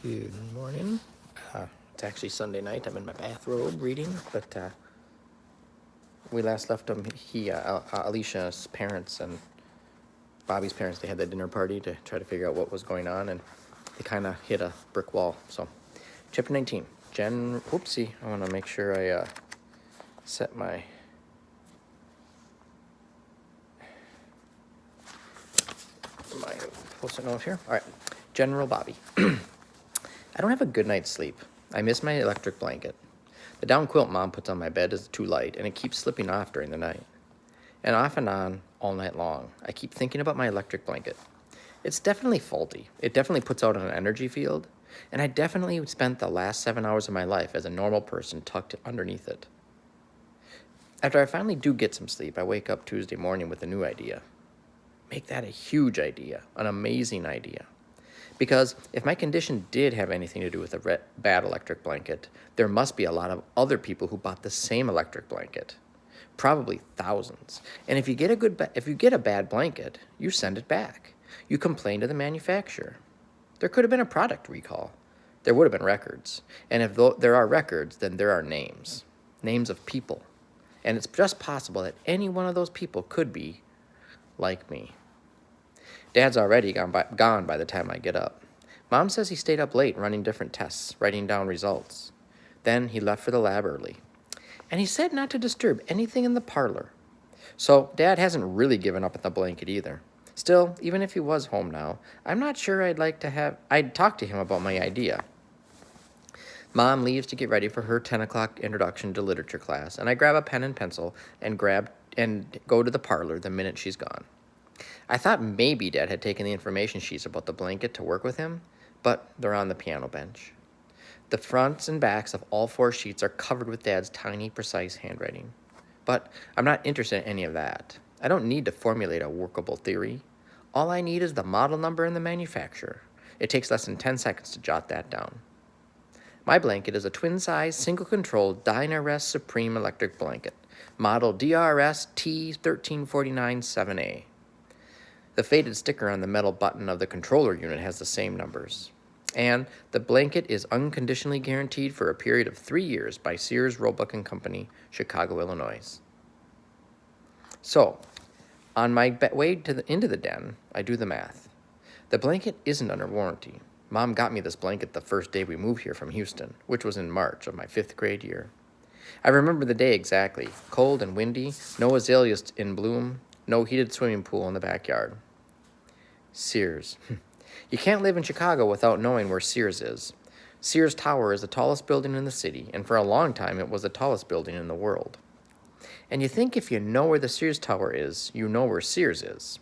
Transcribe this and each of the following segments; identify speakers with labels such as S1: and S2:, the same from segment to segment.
S1: Good morning. It's actually Sunday night. I'm in my bathrobe reading, but we last left him. Alicia's parents and Bobby's parents, they had that dinner party to try to figure out what was going on, and they kind of hit a brick wall. So, chapter 19. Whoopsie. I want to make sure I set my post-it note here. All right. General Bobby. I don't have a good night's sleep. I miss my electric blanket. The down quilt Mom puts on my bed is too light, and it keeps slipping off during the night. And off and on all night long, I keep thinking about my electric blanket. It's definitely faulty. It definitely puts out an energy field, and I definitely spent the last 7 hours of my life as a normal person tucked underneath it. After I finally do get some sleep, I wake up Tuesday morning with a new idea. Make that a huge idea, an amazing idea. Because if my condition did have anything to do with a bad electric blanket, there must be a lot of other people who bought the same electric blanket. Probably thousands. And if you get a bad blanket, you send it back. You complain to the manufacturer. There could have been a product recall. There would have been records. And if there are records, then there are names. Names of people. And it's just possible that any one of those people could be like me. Dad's already gone by the time I get up. Mom says he stayed up late running different tests, writing down results. Then he left for the lab early. And he said not to disturb anything in the parlor. So Dad hasn't really given up on the blanket either. Still, even if he was home now, I'm not sure I'd talk to him about my idea. Mom leaves to get ready for her 10 o'clock introduction to literature class, and I grab a pen and pencil and go to the parlor the minute she's gone. I thought maybe Dad had taken the information sheets about the blanket to work with him, but they're on the piano bench. The fronts and backs of all 4 sheets are covered with Dad's tiny, precise handwriting. But I'm not interested in any of that. I don't need to formulate a workable theory. All I need is the model number and the manufacturer. It takes less than 10 seconds to jot that down. My blanket is a twin-size, single-control Dynarest Supreme electric blanket, model DRS T13497A. The faded sticker on the metal button of the controller unit has the same numbers. And the blanket is unconditionally guaranteed for a period of 3 years by Sears, Roebuck & Company, Chicago, Illinois. So, on my way into the den, I do the math. The blanket isn't under warranty. Mom got me this blanket the first day we moved here from Houston, which was in March of my 5th grade year. I remember the day exactly. Cold and windy, no azaleas in bloom, no heated swimming pool in the backyard. Sears. You can't live in Chicago without knowing where Sears is. Sears Tower is the tallest building in the city, and for a long time it was the tallest building in the world. And you think if you know where the Sears Tower is, you know where Sears is.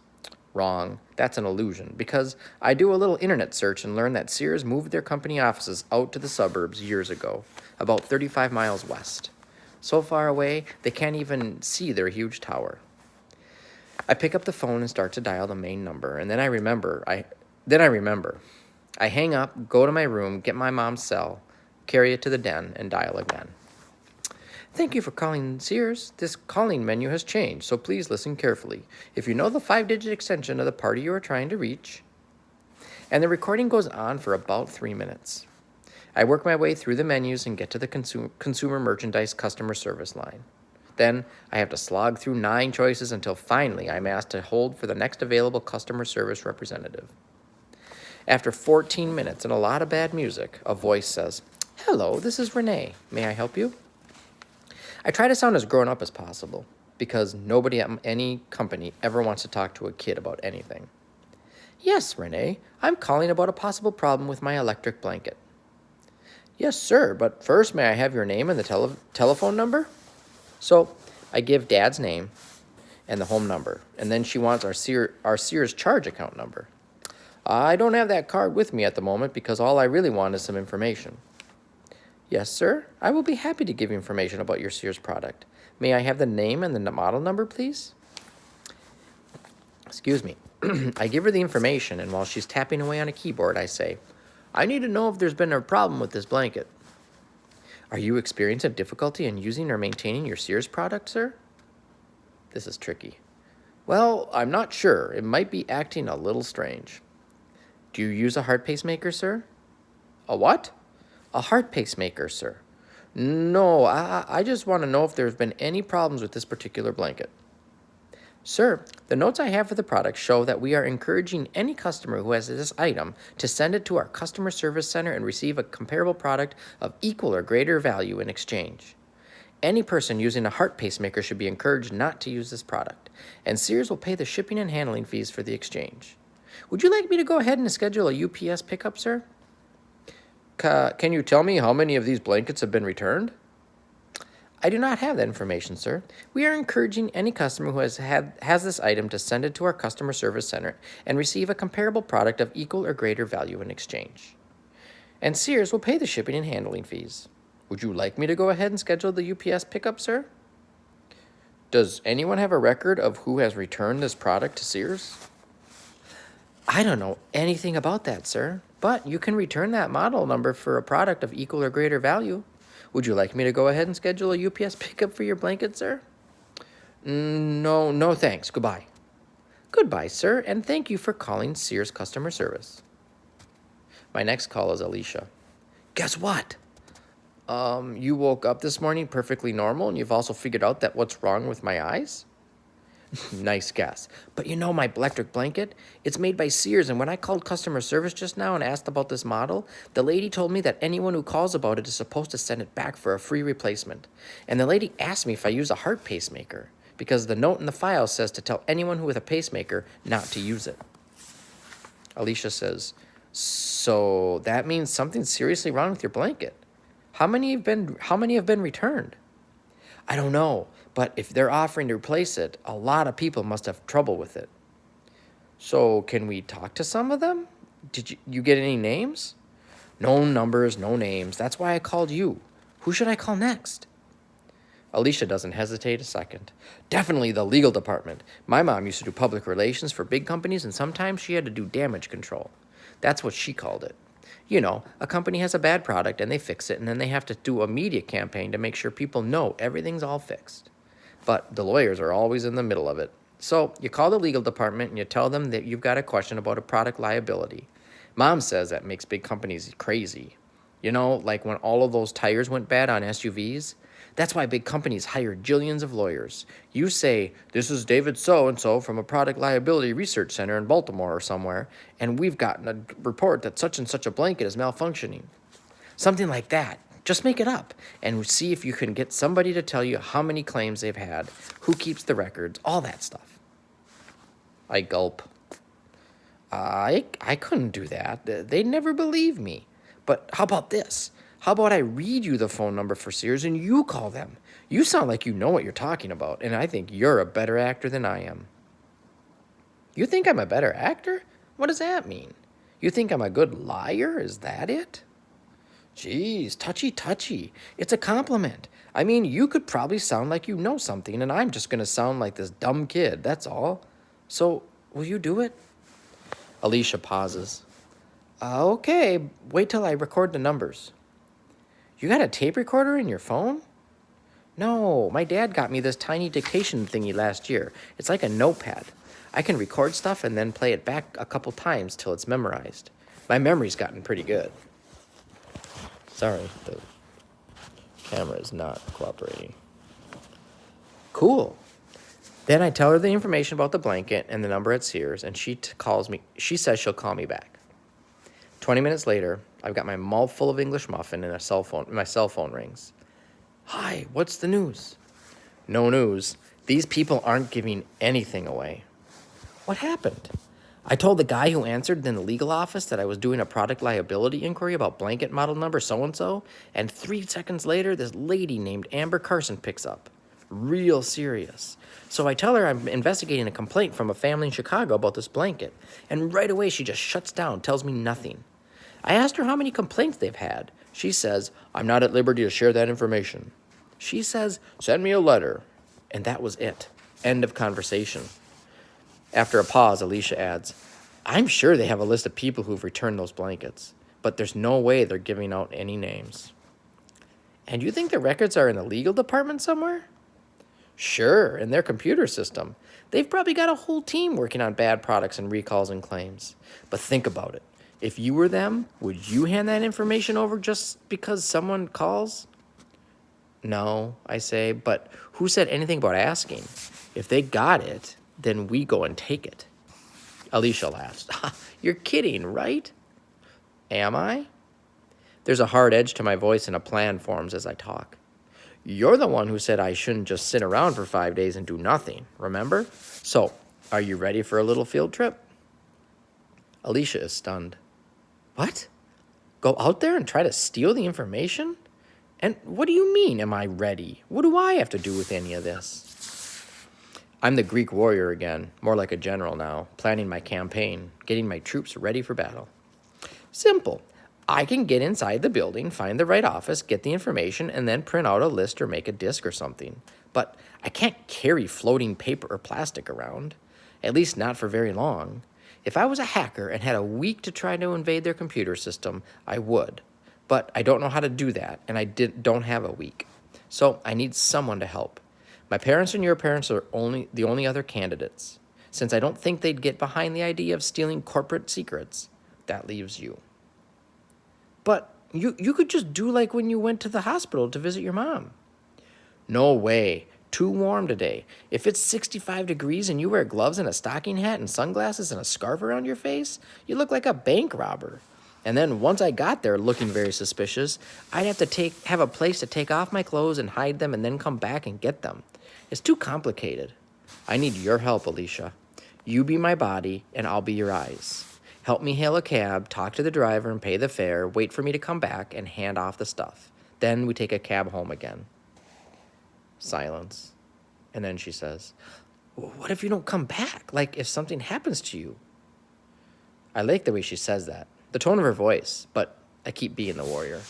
S1: Wrong. That's an illusion, because I do a little internet search and learn that Sears moved their company offices out to the suburbs years ago, about 35 miles west. So far away, they can't even see their huge tower. I pick up the phone and start to dial the main number, and then I remember. I hang up, go to my room, get my mom's cell, carry it to the den, and dial again. Thank you for calling Sears. This calling menu has changed, so please listen carefully. If you know the 5-digit extension of the party you are trying to reach. And the recording goes on for about 3 minutes. I work my way through the menus and get to the consumer merchandise customer service line. Then I have to slog through 9 choices until finally I'm asked to hold for the next available customer service representative. After 14 minutes and a lot of bad music, a voice says, "Hello, this is Renee. May I help you?" I try to sound as grown up as possible, because nobody at any company ever wants to talk to a kid about anything. "Yes, Renee, I'm calling about a possible problem with my electric blanket." "Yes, sir, but first may I have your name and the telephone number?" So I give Dad's name and the home number, and then she wants our Sears charge account number. I don't have that card with me at the moment because all I really want is some information. "Yes, sir, I will be happy to give you information about your Sears product. May I have the name and the model number, please?" Excuse me. I give her the information, and while she's tapping away on a keyboard, I say, "I need to know if there's been a problem with this blanket." "Are you experiencing difficulty in using or maintaining your Sears product, sir?" This is tricky. "Well, I'm not sure. It might be acting a little strange." "Do you use a heart pacemaker, sir?" A what? A heart pacemaker, sir. No, I just want to know if there's been any problems with this particular blanket. Sir, the notes I have for the product show that we are encouraging any customer who has this item to send it to our customer service center and receive a comparable product of equal or greater value in exchange. Any person using a heart pacemaker should be encouraged not to use this product, and Sears will pay the shipping and handling fees for the exchange. Would you like me to go ahead and schedule a UPS pickup, sir? Can you tell me how many of these blankets have been returned? I do not have that information, sir. We are encouraging any customer who has this item to send it to our customer service center and receive a comparable product of equal or greater value in exchange. And Sears will pay the shipping and handling fees. Would you like me to go ahead and schedule the UPS pickup, sir? Does anyone have a record of who has returned this product to Sears? I don't know anything about that, sir, but you can return that model number for a product of equal or greater value. Would you like me to go ahead and schedule a UPS pickup for your blanket, sir? No, thanks. Goodbye. Goodbye, sir, and thank you for calling Sears customer service. My next call is Alicia. Guess what? You woke up this morning perfectly normal, and you've also figured out that what's wrong with my eyes? Nice guess. But you know my electric blanket? It's made by Sears, and when I called customer service just now and asked about this model, the lady told me that anyone who calls about it is supposed to send it back for a free replacement. And the lady asked me if I use a heart pacemaker, because the note in the file says to tell anyone who with a pacemaker not to use it. Alicia says, so that means something's seriously wrong with your blanket. How many have been returned? I don't know, but if they're offering to replace it, a lot of people must have trouble with it. So can we talk to some of them? Did you get any names? No numbers, no names. That's why I called you. Who should I call next? Alicia doesn't hesitate a second. Definitely the legal department. My mom used to do public relations for big companies, and sometimes she had to do damage control. That's what she called it. You know, a company has a bad product and they fix it, and then they have to do a media campaign to make sure people know everything's all fixed. But the lawyers are always in the middle of it. So you call the legal department and you tell them that you've got a question about a product liability. Mom says that makes big companies crazy. You know, like when all of those tires went bad on SUVs? That's why big companies hire jillions of lawyers. You say, this is David so-and-so from a product liability research center in Baltimore or somewhere, and we've gotten a report that such and such a blanket is malfunctioning. Something like that. Just make it up and see if you can get somebody to tell you how many claims they've had, who keeps the records, all that stuff. I gulp. I couldn't do that. They'd never believe me. But how about this? How about I read you the phone number for Sears and you call them? You sound like you know what you're talking about, and I think you're a better actor than I am. You think I'm a better actor? What does that mean? You think I'm a good liar? Is that it? Geez, touchy. It's a compliment. I mean, you could probably sound like you know something, and I'm just going to sound like this dumb kid, that's all. So, will you do it? Alicia pauses. Okay, wait till I record the numbers. You got a tape recorder in your phone? No, my dad got me this tiny dictation thingy last year. It's like a notepad. I can record stuff and then play it back a couple times till it's memorized. My memory's gotten pretty good. Sorry, the camera is not cooperating. Cool. Then I tell her the information about the blanket and the number at Sears, and she calls me. She says she'll call me back. 20 minutes later, I've got my mouth full of English muffin and my cell phone rings. Hi, what's the news? No news. These people aren't giving anything away. What happened? I told the guy who answered in the legal office that I was doing a product liability inquiry about blanket model number so-and-so, and 3 seconds later, this lady named Amber Carson picks up. Real serious. So I tell her I'm investigating a complaint from a family in Chicago about this blanket, and right away she just shuts down, tells me nothing. I asked her how many complaints they've had. She says, I'm not at liberty to share that information. She says, send me a letter. And that was it. End of conversation. After a pause, Alicia adds, I'm sure they have a list of people who've returned those blankets, but there's no way they're giving out any names. And you think the records are in the legal department somewhere? Sure, in their computer system. They've probably got a whole team working on bad products and recalls and claims. But think about it. If you were them, would you hand that information over just because someone calls? No, I say, but who said anything about asking? If they got it, then we go and take it. Alicia laughs. You're kidding, right? Am I? There's a hard edge to my voice and a plan forms as I talk. You're the one who said I shouldn't just sit around for 5 days and do nothing, remember? So, are you ready for a little field trip? Alicia is stunned. What? Go out there and try to steal the information? And what do you mean, am I ready? What do I have to do with any of this? I'm the Greek warrior again, more like a general now, planning my campaign, getting my troops ready for battle. Simple. I can get inside the building, find the right office, get the information, and then print out a list or make a disk or something. But I can't carry floating paper or plastic around, at least not for very long. If I was a hacker and had a week to try to invade their computer system, I would. But I don't know how to do that, and I don't have a week. So I need someone to help. My parents and your parents are the only other candidates. Since I don't think they'd get behind the idea of stealing corporate secrets, that leaves you. But you could just do like when you went to the hospital to visit your mom. No way. Too warm today. If it's 65 degrees and you wear gloves and a stocking hat and sunglasses and a scarf around your face, you look like a bank robber. And then once I got there looking very suspicious, I'd have to have a place to take off my clothes and hide them and then come back and get them. It's too complicated. I need your help, Alicia. You be my body and I'll be your eyes. Help me hail a cab, talk to the driver and pay the fare, wait for me to come back and hand off the stuff. Then we take a cab home again. Silence. And then she says, what if you don't come back? Like if something happens to you? I like the way she says that, the tone of her voice, but I keep being the warrior.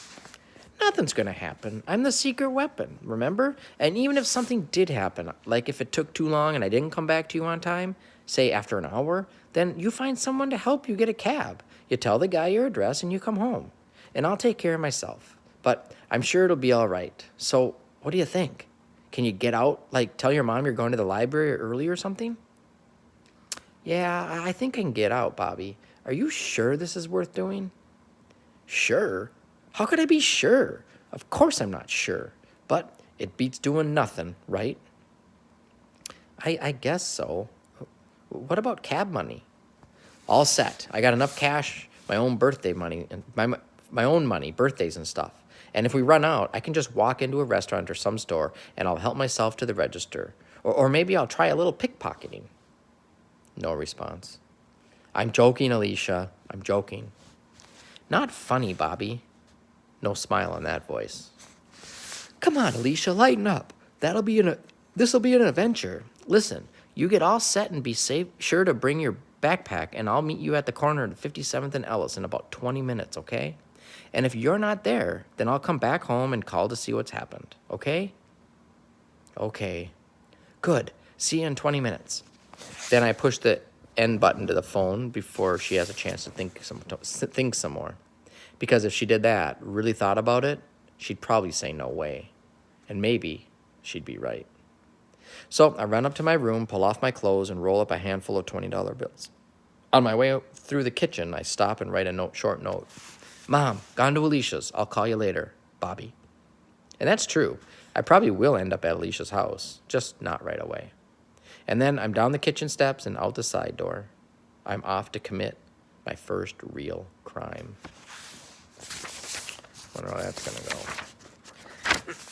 S1: Nothing's gonna happen. I'm the secret weapon, remember? And even if something did happen, like if it took too long and I didn't come back to you on time, say after an hour, then you find someone to help you get a cab. You tell the guy your address and you come home. And I'll take care of myself. But I'm sure it'll be all right. So what do you think? Can you get out, like tell your mom you're going to the library early or something? Yeah, I think I can get out, Bobby. Are you sure this is worth doing? Sure? How could I be sure? Of course I'm not sure. But it beats doing nothing, right? I guess so. What about cab money? All set. I got enough cash, my own birthday money, and my own money, birthdays and stuff. And if we run out, I can just walk into a restaurant or some store and I'll help myself to the register. Or maybe I'll try a little pickpocketing. No response. I'm joking, Alicia. I'm joking. Not funny, Bobby. No smile on that voice. Come on, Alicia, lighten up. This'll be an adventure. Listen, you get all set and be sure to bring your backpack, and I'll meet you at the corner of 57th and Ellis in about 20 minutes, okay? And if you're not there, then I'll come back home and call to see what's happened, okay? Okay. Good. See you in 20 minutes. Then I push the end button to the phone before she has a chance to think some more. Because if she did that, really thought about it, she'd probably say no way. And maybe she'd be right. So I run up to my room, pull off my clothes, and roll up a handful of $20 bills. On my way through the kitchen, I stop and write a short note. Mom, gone to Alicia's. I'll call you later. Bobby. And that's true. I probably will end up at Alicia's house, just not right away. And then I'm down the kitchen steps and out the side door. I'm off to commit my first real crime. Wonder how that's gonna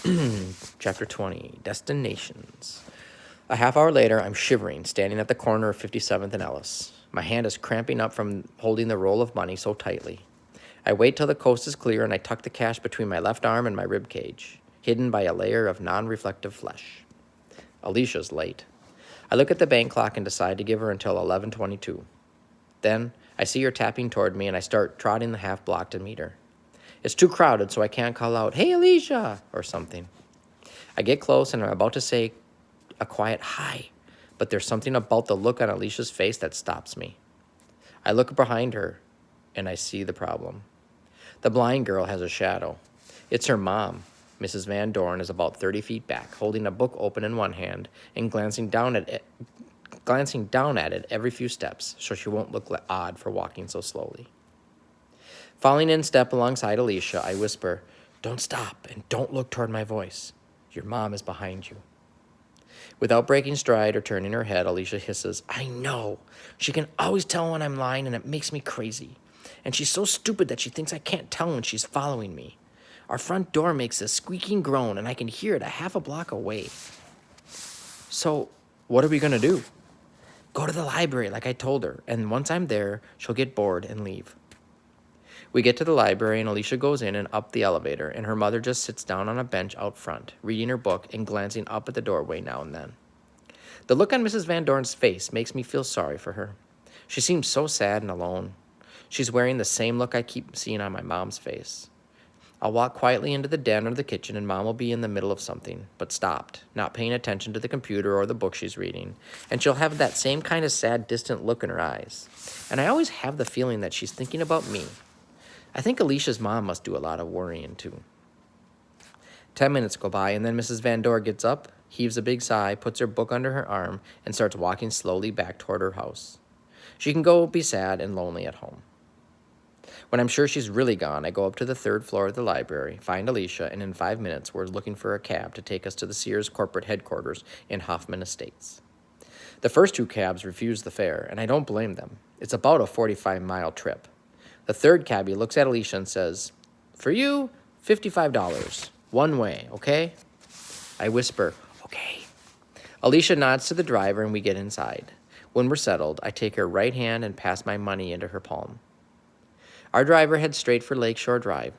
S1: go. Chapter 20, Destinations. A half hour later, I'm shivering, standing at the corner of 57th and Ellis. My hand is cramping up from holding the roll of money so tightly. I wait till the coast is clear and I tuck the cash between my left arm and my rib cage, hidden by a layer of non-reflective flesh. Alicia's late. I look at the bank clock and decide to give her until 11:22. Then I see her tapping toward me and I start trotting the half block to meet her. It's too crowded, so I can't call out, "Hey, Alicia," or something. I get close and I'm about to say a quiet hi, but there's something about the look on Alicia's face that stops me. I look behind her and I see the problem. The blind girl has a shadow. It's her mom. Mrs. Van Dorn is about 30 feet back, holding a book open in one hand and glancing down at it every few steps so she won't look odd for walking so slowly. Falling in step alongside Alicia, I whisper, "Don't stop and don't look toward my voice. Your mom is behind you." Without breaking stride or turning her head, Alicia hisses, "I know. She can always tell when I'm lying, and it makes me crazy. And she's so stupid that she thinks I can't tell when she's following me. Our front door makes a squeaking groan, and I can hear it a half a block away." "So, what are we going to do?" "Go to the library like I told her, and once I'm there, she'll get bored and leave." We get to the library, and Alicia goes in and up the elevator, and her mother just sits down on a bench out front, reading her book and glancing up at the doorway now and then. The look on Mrs. Van Dorn's face makes me feel sorry for her. She seems so sad and alone. She's wearing the same look I keep seeing on my mom's face. I'll walk quietly into the den or the kitchen, and Mom will be in the middle of something, but stopped, not paying attention to the computer or the book she's reading, and she'll have that same kind of sad, distant look in her eyes. And I always have the feeling that she's thinking about me. I think Alicia's mom must do a lot of worrying, too. 10 minutes go by, and then Mrs. Van Dorn gets up, heaves a big sigh, puts her book under her arm, and starts walking slowly back toward her house. She can go be sad and lonely at home. When I'm sure she's really gone, I go up to the 3rd floor of the library, find Alicia, and in 5 minutes we're looking for a cab to take us to the Sears corporate headquarters in Hoffman Estates. The first 2 cabs refuse the fare, and I don't blame them. It's about a 45-mile trip. The 3rd cabbie looks at Alicia and says, "For you, $55, one way, okay?" I whisper, "Okay." Alicia nods to the driver, and we get inside. When we're settled, I take her right hand and pass my money into her palm. Our driver heads straight for Lakeshore Drive.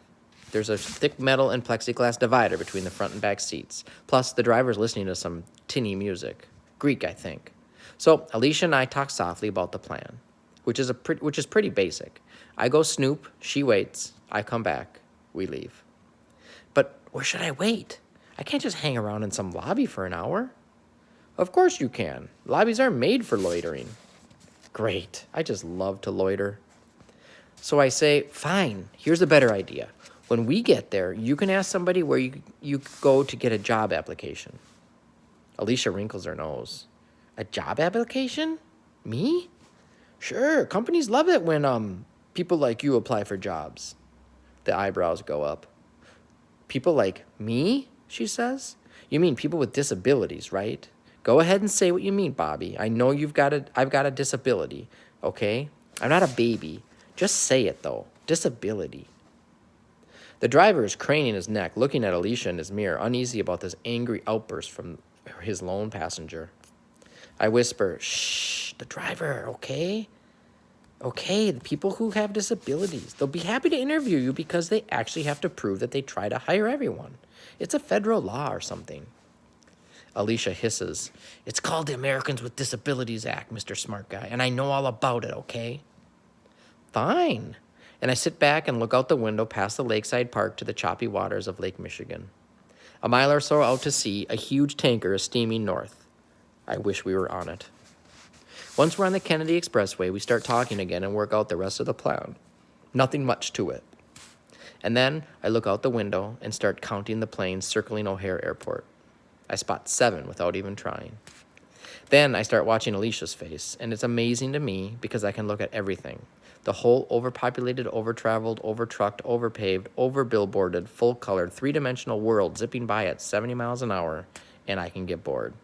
S1: There's a thick metal and plexiglass divider between the front and back seats. Plus, the driver's listening to some tinny music. Greek, I think. So, Alicia and I talk softly about the plan, which is pretty basic. I go snoop, she waits, I come back, we leave. But where should I wait? I can't just hang around in some lobby for an hour. Of course you can. Lobbies are made for loitering. Great, I just love to loiter. So I say, fine, here's a better idea. When we get there, you can ask somebody where you go to get a job application. Alicia wrinkles her nose. A job application? Me? Sure, companies love it when people like you apply for jobs. The eyebrows go up. People like me, she says. You mean people with disabilities, right? Go ahead and say what you mean, Bobby. I know I've got a disability, okay? I'm not a baby. Just say it, though. Disability. The driver is craning his neck, looking at Alicia in his mirror, uneasy about this angry outburst from his lone passenger. I whisper, "Shh, the driver, okay? Okay, the people who have disabilities, they'll be happy to interview you because they actually have to prove that they try to hire everyone. It's a federal law or something." Alicia hisses, "It's called the Americans with Disabilities Act, Mr. Smart Guy, and I know all about it, okay?" Fine. And I sit back and look out the window past the lakeside park to the choppy waters of Lake Michigan. A mile or so out to sea, a huge tanker is steaming north. I wish we were on it. Once we're on the Kennedy Expressway, we start talking again and work out the rest of the plan. Nothing much to it. And then I look out the window and start counting the planes circling O'Hare Airport. I spot 7 without even trying. Then I start watching Alicia's face, and it's amazing to me because I can look at everything. The whole overpopulated, overtraveled, overtrucked, overpaved, overbillboarded, full-colored, 3-dimensional world zipping by at 70 miles an hour, and I can get bored.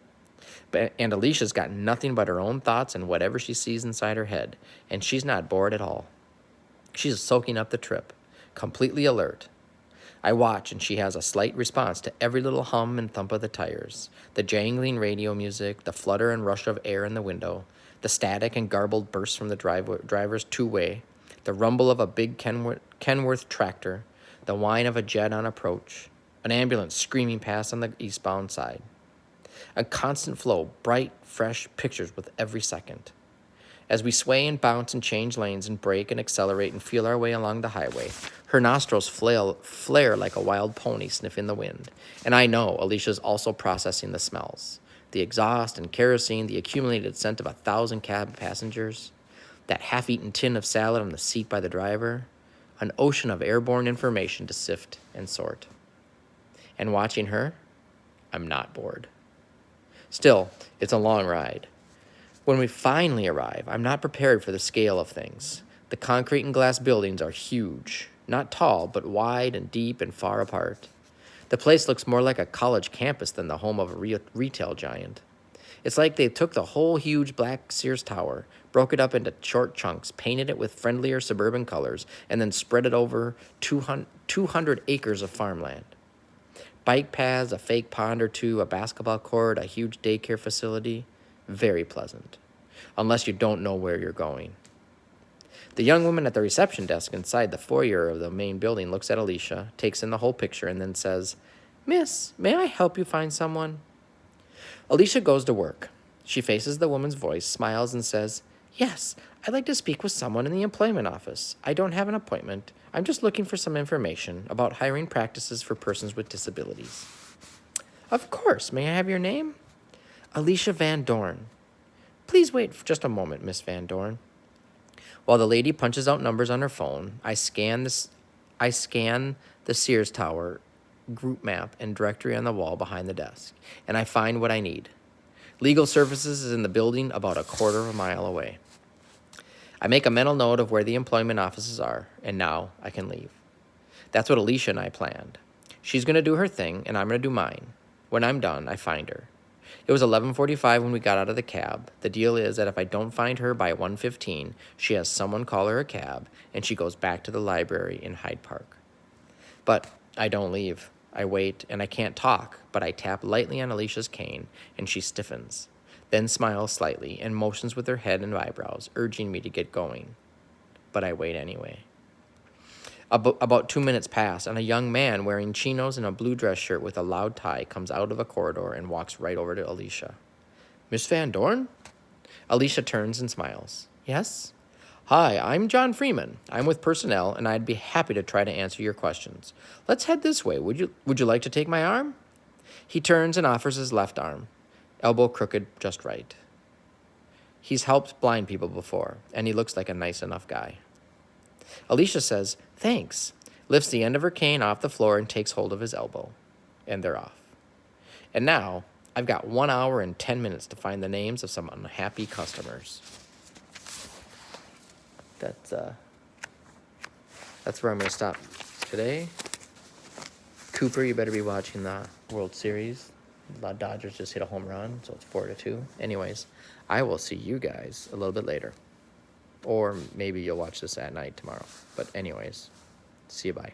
S1: And Alicia's got nothing but her own thoughts and whatever she sees inside her head, and she's not bored at all. She's soaking up the trip, completely alert. I watch, and she has a slight response to every little hum and thump of the tires, the jangling radio music, the flutter and rush of air in the window, the static and garbled bursts from the driver's two-way, the rumble of a big Kenworth tractor, the whine of a jet on approach, an ambulance screaming past on the eastbound side. A constant flow, bright, fresh pictures with every second. As we sway and bounce and change lanes and brake and accelerate and feel our way along the highway, her nostrils flare like a wild pony sniffing the wind. And I know Alicia's also processing the smells. The exhaust and kerosene, the accumulated scent of 1,000 cab passengers, that half-eaten tin of salad on the seat by the driver, an ocean of airborne information to sift and sort. And watching her, I'm not bored. Still, it's a long ride. When we finally arrive, I'm not prepared for the scale of things. The concrete and glass buildings are huge. Not tall, but wide and deep and far apart. The place looks more like a college campus than the home of a retail giant. It's like they took the whole huge black Sears Tower, broke it up into short chunks, painted it with friendlier suburban colors, and then spread it over 200 acres of farmland. Bike paths, a fake pond or two, a basketball court, a huge daycare facility. Very pleasant. Unless you don't know where you're going. The young woman at the reception desk inside the foyer of the main building looks at Alicia, takes in the whole picture, and then says, "Miss, may I help you find someone?" Alicia goes to work. She faces the woman's voice, smiles, and says, "Yes, I'd like to speak with someone in the employment office. I don't have an appointment. I'm just looking for some information about hiring practices for persons with disabilities." "Of course. May I have your name?" "Alicia Van Dorn." "Please wait for just a moment, Miss Van Dorn." While the lady punches out numbers on her phone, I scan the Sears Tower group map and directory on the wall behind the desk, and I find what I need. Legal services is in the building about a quarter of a mile away. I make a mental note of where the employment offices are, and now I can leave. That's what Alicia and I planned. She's going to do her thing, and I'm going to do mine. When I'm done, I find her. It was 11:45 when we got out of the cab. The deal is that if I don't find her by 1:15, she has someone call her a cab, and she goes back to the library in Hyde Park. But I don't leave. I wait, and I can't talk, but I tap lightly on Alicia's cane, and she stiffens, then smiles slightly and motions with her head and eyebrows, urging me to get going. But I wait anyway. About 2 minutes pass, and a young man wearing chinos and a blue dress shirt with a loud tie comes out of a corridor and walks right over to Alicia. "Miss Van Dorn?" Alicia turns and smiles. "Yes?" "Hi, I'm John Freeman. I'm with personnel, and I'd be happy to try to answer your questions. Let's head this way. Would you like to take my arm?" He turns and offers his left arm, elbow crooked just right. He's helped blind people before, and he looks like a nice enough guy. Alicia says, "Thanks," lifts the end of her cane off the floor and takes hold of his elbow. And they're off. And now, I've got 1 hour and 10 minutes to find the names of some unhappy customers. That's where I'm going to stop today. Cooper, you better be watching the World Series. The Dodgers just hit a home run, so it's 4-2. Anyways, I will see you guys a little bit later. Or maybe you'll watch this at night tomorrow. But anyways, see you, bye.